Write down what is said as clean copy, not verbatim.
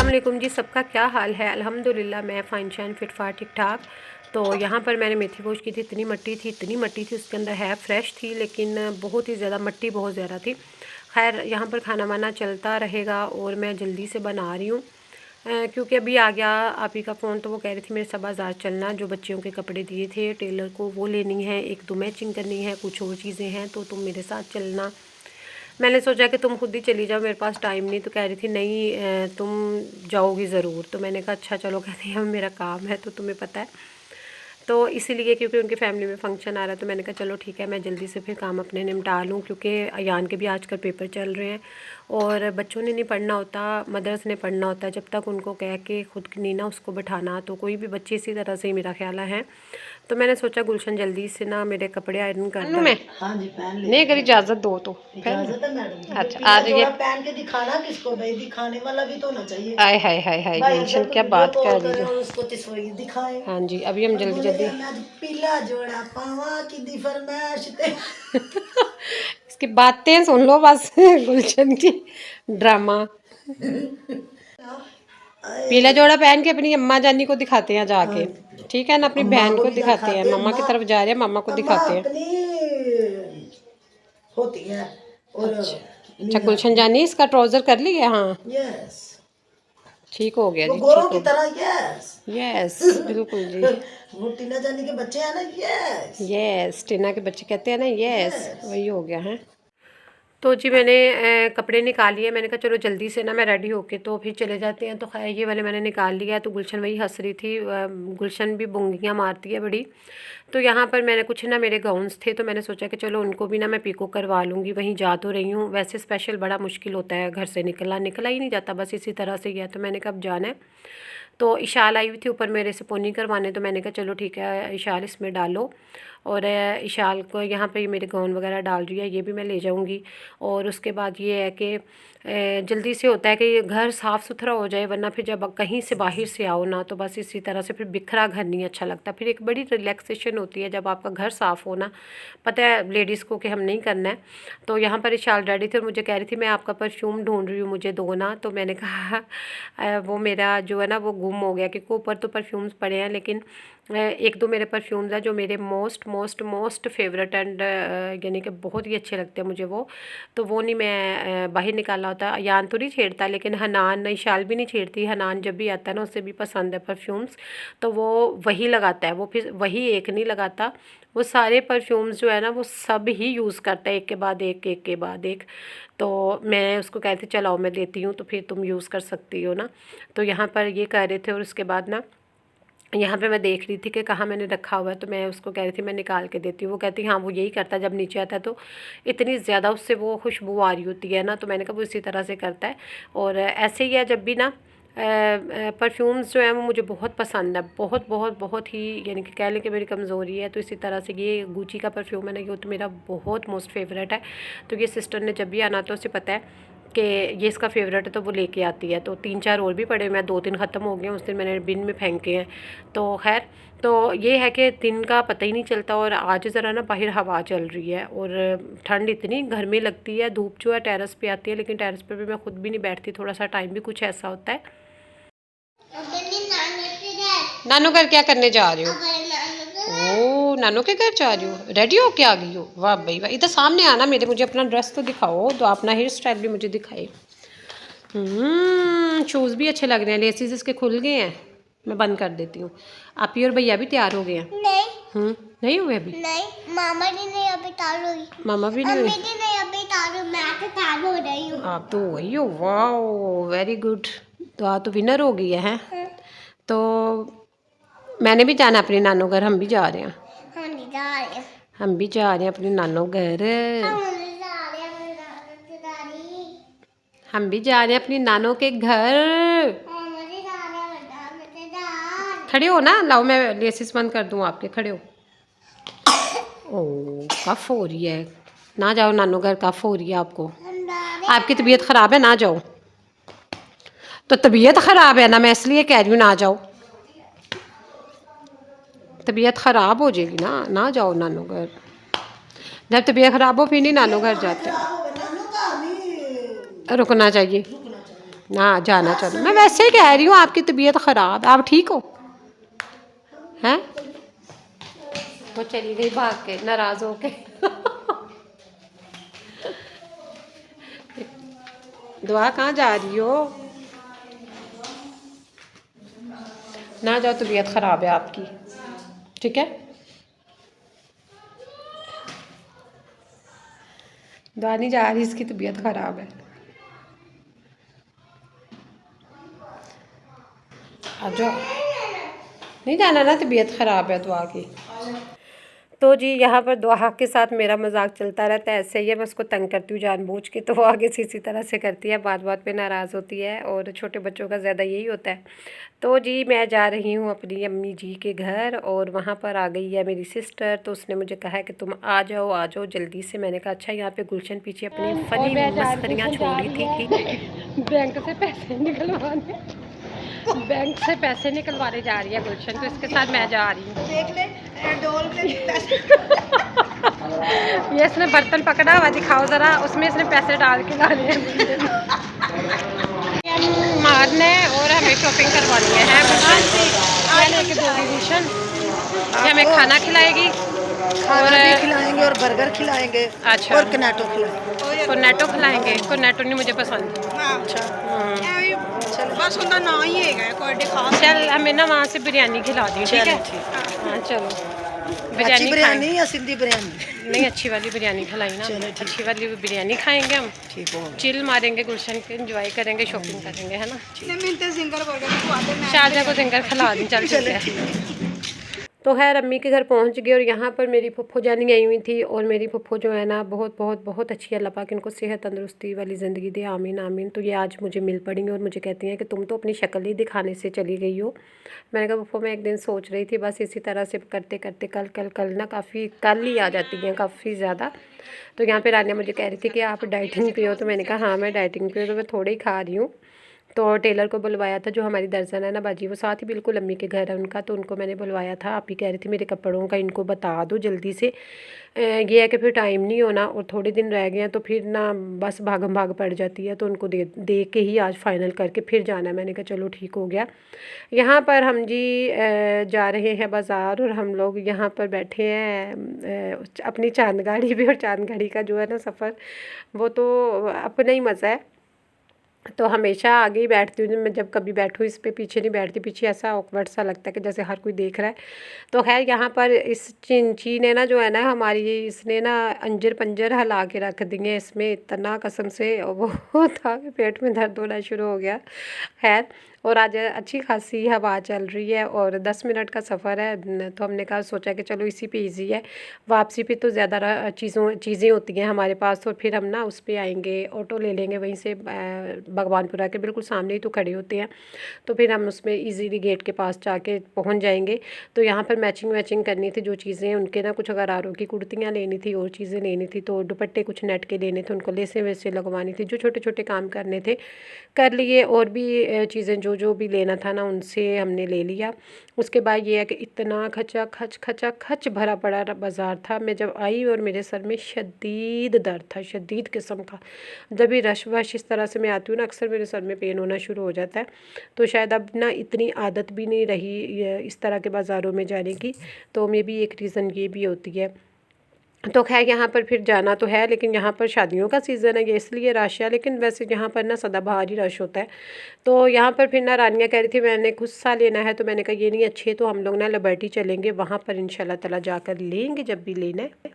अस्सलाम वालेकुम जी, सबका क्या हाल है। अल्हम्दुलिल्लाह मैं फ़ाइन शाइन फिट फाट ठीक ठाक। तो यहाँ पर मैंने मेथी गोश्त की थी, इतनी मट्टी थी उसके अंदर, है फ्रेश थी लेकिन बहुत ही ज़्यादा मट्टी बहुत ज़्यादा थी। खैर यहाँ पर खाना वाना चलता रहेगा और मैं जल्दी से बना रही हूँ क्योंकि अभी आ गया आप ही का फ़ोन। तो वो कह रही थी मेरे सब बाज़ार चलना, जो बच्चियों के कपड़े दिए थे टेलर को वो लेनी है, एक दो मैचिंग करनी है, कुछ और चीज़ें हैं तो तुम मेरे साथ चलना। मैंने सोचा कि तुम खुद ही चली जाओ, मेरे पास टाइम नहीं। तो कह रही थी नहीं तुम जाओगी ज़रूर। तो मैंने कहा अच्छा चलो, कहती है मेरा काम है तो तुम्हें पता है, तो इसीलिए क्योंकि उनकी फैमिली में फ़ंक्शन आ रहा है तो मैंने कहा चलो ठीक है मैं जल्दी से फिर काम अपने निपटा लूँ, क्योंकि अयान के भी आजकल पेपर चल रहे हैं और बच्चों ने नहीं पढ़ना होता, मदर्स ने पढ़ना होता है। जब तक उनको कह के खुद नहीं ना उसको बैठाना, तो कोई भी बच्चे इसी तरह से ही मेरा ख्याल है। तो मैंने सोचा गुलशन जल्दी से ना मेरे कपड़े आयरन कर दो। मैं हाँ जी पहन ले। नहीं अगर इजाज़त दो तो इजाजत है मैडम जी। अच्छा पीला आ जाइए। जोड़ा पहन के दिखाना किसको भाई, दिखाने वाला भी तो होना चाहिए। आय हाय हाय हाय भाई गुलशन जब क्या वीडियो बात कॉल कर रही करे हो। और उसको तस्वीर दिखाए हाँ जी अभी हम और जल्दी बोले जल्दी मैं आज पीला जोड़ा पावा की दी फरमाइश ते। इसकी बातें सुन लो बस गुलशन की ड्रामा। पीला जोड़ा पहन के अपनी अम्मा जानी को दिखाते हैं जाके, ठीक है ना, अपनी अम्मा बहन को को भी दिखाते हैं, दिखाते, मम्मा की अम्मा तरफ जा रहे हैं, मम्मा को अम्मा दिखाते हैं। अपनी होती है और अच्छा अच्छा गुलशन जानी इसका ट्राउज़र कर लिया। हाँ यस ठीक हो गया वो जी, गोरों ठीक की हो तरह यस। यस बिल्कुल जी। वो टीना जानी के बच्चे हैं ना, यस यस टीना के बच्चे कहते हैं ना यस, यस। वही हो गया है। तो जी मैंने कपड़े निकाल लिए, मैंने कहा चलो जल्दी से ना मैं रेडी होके तो फिर चले जाते हैं। तो खैर ये वाले मैंने निकाल लिया। तो गुलशन वही हंस रही थी, गुलशन भी बुंगियाँ मारती है बड़ी। तो यहाँ पर मैंने कुछ ना मेरे गाउन्स थे तो मैंने सोचा कि चलो उनको भी ना मैं पीको करवा लूँगी, वहीं जा तो रही हूँ। वैसे स्पेशल बड़ा मुश्किल होता है घर से निकला ही नहीं जाता, बस इसी तरह से गया। तो मैंने कब जाना है। तो इशाल आई हुई थी ऊपर मेरे से पोनी करवाने, तो मैंने कहा चलो ठीक है इशाल इसमें डालो। और इशाल को यहाँ पे मेरे गाउन वगैरह डाल रही है, ये भी मैं ले जाऊँगी। और उसके बाद ये है कि जल्दी से होता है कि घर साफ़ सुथरा हो जाए, वरना फिर जब कहीं से बाहर से आओ ना तो बस इसी तरह से फिर बिखरा घर नहीं अच्छा लगता। फिर एक बड़ी रिलैक्सेशन होती है जब आपका घर साफ़ होना, पता है लेडीज़ को कि हम नहीं करना है। तो यहाँ पर इशाल रेडी थे और मुझे कह रही थी मैं आपका परफ्यूम ढूंढ रही हूँ, मुझे दो ना। तो मैंने कहा वो मेरा जो है ना वो गुम हो गया, क्योंकि ऊपर तो परफ्यूम्स पड़े हैं लेकिन एक दो मेरे परफ्यूम्स हैं जो मेरे most most most favourite and यानी कि बहुत ही अच्छे लगते हैं मुझे वो नहीं मैं बाहर निकाला होता। यान तो नहीं छेड़ता लेकिन हनान इशाल भी नहीं छेड़ती। हनान जब भी आता है ना उसे भी पसंद है परफ्यूम्स, तो वो वही लगाता है। वो फिर वही एक नहीं लगाता, वो सारे परफ्यूम्स जो है ना वो सब ही यूज़ करता है, एक के बाद एक के बाद एक। तो मैं उसको कहती चलाओ मैं देती हूँ तो फिर तुम यूज़ कर सकती हो ना। तो यहाँ पर ये कह रहे थे और उसके बाद ना यहाँ पे मैं देख रही थी कि कहाँ मैंने रखा हुआ है, तो मैं उसको कह रही थी मैं निकाल के देती हूँ। वो कहती हाँ वो यही करता है, जब नीचे आता है तो इतनी ज़्यादा उससे वो खुशबू आ रही होती है ना। तो मैंने कहा वो इसी तरह से करता है। और ऐसे ही है जब भी ना परफ्यूम्स जो हैं वो मुझे बहुत पसंद है, बहुत बहुत बहुत ही, यानी कि कह लें कि मेरी कमज़ोरी है। तो इसी तरह से ये गुची का परफ्यूम है ना, ये तो मेरा बहुत मोस्ट फेवरेट है। तो ये सिस्टर ने जब भी आना तो उसे पता है कि ये इसका फेवरेट है तो वो लेके आती है। तो 3-4 और भी पड़े, मैं 2-3 ख़त्म हो गए उस दिन मैंने बिन में फेंके हैं। तो खैर तो ये है कि दिन का पता ही नहीं चलता। और आज ज़रा ना बाहर हवा चल रही है और ठंड इतनी घर में लगती है, धूप जो है टेरेस पे आती है लेकिन टेरेस पे भी मैं खुद भी नहीं बैठती, थोड़ा सा टाइम भी कुछ ऐसा होता है। नानू घर क्या करने जा रही हो? ओ नानू के घर जा रही हो, रेडी हो के आ गई हो? वाह भाई वाह, इधर सामने आना मेरे, मुझे अपना ड्रेस तो दिखाओ, तो अपना हेयर स्टाइल भी मुझे दिखाए। शूज़ भी अच्छे लग रहे हैं, लेसिस इसके खुल गए हैं, मैं बंद कर देती हूँ। आप ही और भैया भी तैयार हो गए हैं? नहीं नहीं हुए अभी? नहीं मामा जी नहीं अभी तैयार हुई, मामा भी नहीं हुई? मम्मी जी नहीं अभी तैयार हुई, मैं तो तैयार हो रही हूँ। आप तो वही हो, वाह वेरी गुड। तो आप तो विनर हो गई है। तो मैंने भी जाना अपने नानू घर, हम भी जा रहे हैं। हम नहीं जा रहे हैं, हम भी जा रहे हैं अपने नानू घर। हम नहीं जा रहे हैं मेरे नानू की दादी, हम भी जा रहे हैं अपनी नानू के घर। हम नहीं जा रहे हैं मेरे नानू के घर। खड़े हो ना, लाओ मैं लेसिस बंद कर दूँ आपके, खड़े हो। ओह कफ हो रही है, ना जाओ नानू घर, कफ हो रही है आपको, हम जा रहे आपकी तबीयत ख़राब है, ना जाओ। तो तबीयत ख़राब है ना, मैं इसलिए कह रही हूँ ना जाओ, तबीयत ख़राब हो जाएगी ना, ना जाओ नानू घर। जब तबीयत ख़राब हो फिर नहीं नानू घर जाते, नानू का नहीं रुकना चाहिए। रुकना चाहिए। हाँ जाना, चलो मैं वैसे ही कह रही हूँ, आपकी तबीयत ख़राब, आप ठीक हो हैं? वो चली गई भाग के, नाराज़ हो के। दुआ कहाँ जा रही हो? ना जाओ, तबीयत ख़राब है आपकी, ठीक है? दुआ नहीं जा रही, इसकी तबीयत ख़राब है। आ जाओ, नहीं जाना ना, तबीयत ख़राब है दुआ की। तो जी यहाँ पर दुआ के साथ मेरा मजाक चलता रहता है, ऐसे ही है, मैं उसको तंग करती हूँ जानबूझ के, तो वो आगे से इसी तरह से करती है, बात बात पे नाराज़ होती है, और छोटे बच्चों का ज़्यादा यही होता है। तो जी मैं जा रही हूँ अपनी अम्मी जी के घर, और वहाँ पर आ गई है मेरी सिस्टर, तो उसने मुझे कहा है कि तुम आ जाओ जल्दी से। मैंने कहा अच्छा। यहाँ पे गुलशन पीछे अपनी फनी मस्खरियाँ छोड़ी थी। बैंक से पैसे निकलवाने, बैंक से पैसे निकलवाने जा रही है गुलशन, तो इसके साथ मैं जा रही हूँ। देख ले डोल के ये इसने बर्तन पकड़ा हुआ, दिखाओ ज़रा, उसमें इसने पैसे डाल के डाले हैं मारने, और हमें शॉपिंग करवानी है गुलशन से। क्या लेके दोगी गुलशन? ये हमें खाना खिलाएगी खाना भी खिलाएंगे और बर्गर खिलाएंगे। अच्छा। और कनाटो खिलाएंगे। कोर्नेटो खिलाएंगे, कोर्नेटो नहीं मुझे पसंद। बस उनका ना ही है कोई खास। चल हमें ना वहाँ से बिरयानी खिला दी, ठीक है? हाँ चलो, अच्छी बिरयानी या सिंधी बिरयानी? नहीं, अच्छी वाली बिरयानी खिलाई ना, अच्छी वाली बिरयानी खाएंगे हम, ठीक हो। चिल मारेंगे गुलशन के, एंजॉय करेंगे, शॉपिंग करेंगे, है ना? शारजा को जिंगर खिला दी, चल ठीक है। तो खैर अम्मी के घर पहुंच गए, और यहाँ पर मेरी फुफ्फो जानी आई हुई थी, और मेरी फुफ्फो जो है ना बहुत बहुत बहुत अच्छी है, अल्लाह पाक इनको सेहत तंदुरुस्ती वाली ज़िंदगी दे, आमीन आमीन। तो ये आज मुझे मिल पड़ी और मुझे कहती हैं कि तुम तो अपनी शक्ल ही दिखाने से चली गई हो। मैंने कहा फुफ्फो मैं एक दिन सोच रही थी, बस इसी तरह से करते करते कल ना काफ़ी कल ही आ जाती हैं काफ़ी ज़्यादा। तो यहाँ पर रानिया मुझे कह रही थी कि आप डाइटिंग पे हो, तो मैंने कहा हाँ मैं डाइटिंग पे हूँ, तो मैं थोड़े ही खा रही हूँ। तो टेलर को बुलवाया था, जो हमारी दर्जन है ना बाजी, वो साथ ही बिल्कुल अम्मी के घर है उनका, तो उनको मैंने बुलवाया था। आप ही कह रही थी मेरे कपड़ों का इनको बता दो जल्दी से। ये है कि फिर टाइम नहीं होना, और थोड़े दिन रह गए हैं, तो फिर ना बस भागम भाग पड़ जाती है, तो उनको दे के ही आज फाइनल करके फिर जाना है। मैंने कहा चलो ठीक हो गया। यहाँ पर हम जी जा रहे हैं बाज़ार, और हम लोग यहाँ पर बैठे हैं अपनी चांद गाड़ी भी, और चांद गाड़ी का जो है ना सफ़र, वो तो अपना ही मज़ा है। तो हमेशा आगे ही बैठती हूँ, मैं जब कभी बैठूँ इस पे पीछे नहीं बैठती, पीछे ऐसा ऑकवर्ड सा लगता है कि जैसे हर कोई देख रहा है। तो खैर यहाँ पर इस चिंची ने ना जो है ना हमारी, इसने ना अंजर पंजर हिला के रख दिए इसमें, इतना कसम से वो था कि पेट में दर्द होना शुरू हो गया। खैर, और आज अच्छी खासी हवा चल रही है, और 10 मिनट का सफ़र है, तो हमने कहा सोचा कि चलो इसी पे इजी है, वापसी पे तो ज़्यादा चीज़ें होती हैं हमारे पास, तो फिर हम ना उस पे आएंगे, ऑटो ले लेंगे वहीं से, भगवानपुरा के बिल्कुल सामने ही तो खड़े होते हैं, तो फिर हम उसमें इजीली गेट के पास जाके पहुंच जाएंगे। तो यहाँ पर मैचिंग करनी थी, जो चीज़ें उनके ना कुछ गरारों की कुर्तियाँ लेनी थी, और चीज़ें लेनी थी, तो दुपट्टे कुछ नेट के लेने थे, उनको लेसे वैसे लगवानी थी, जो छोटे छोटे काम करने थे कर लिए, और भी चीज़ें जो भी लेना था ना उनसे हमने ले लिया। उसके बाद ये है कि इतना खचा खच भरा पड़ा बाज़ार था। मैं जब आई और मेरे सर में शदीद दर्द था, शदीद किस्म का। जब भी रश वश इस तरह से मैं आती हूँ ना, अक्सर मेरे सर में पेन होना शुरू हो जाता है, तो शायद अब ना इतनी आदत भी नहीं रही इस तरह के बाज़ारों में जाने की, तो मे भी एक रीज़न ये भी होती है। तो खैर यहाँ पर फिर जाना तो है, लेकिन यहाँ पर शादियों का सीज़न है, ये इसलिए रश है, लेकिन वैसे यहाँ पर ना सदाबहार ही रश होता है। तो यहाँ पर फिर ना रानिया कह रही थी मैंने गुस्सा लेना है, तो मैंने कहा ये नहीं अच्छी है, तो हम लोग ना लिबर्टी चलेंगे, वहाँ पर इंशाल्लाह ताला जाकर लेंगे जब भी लेना है।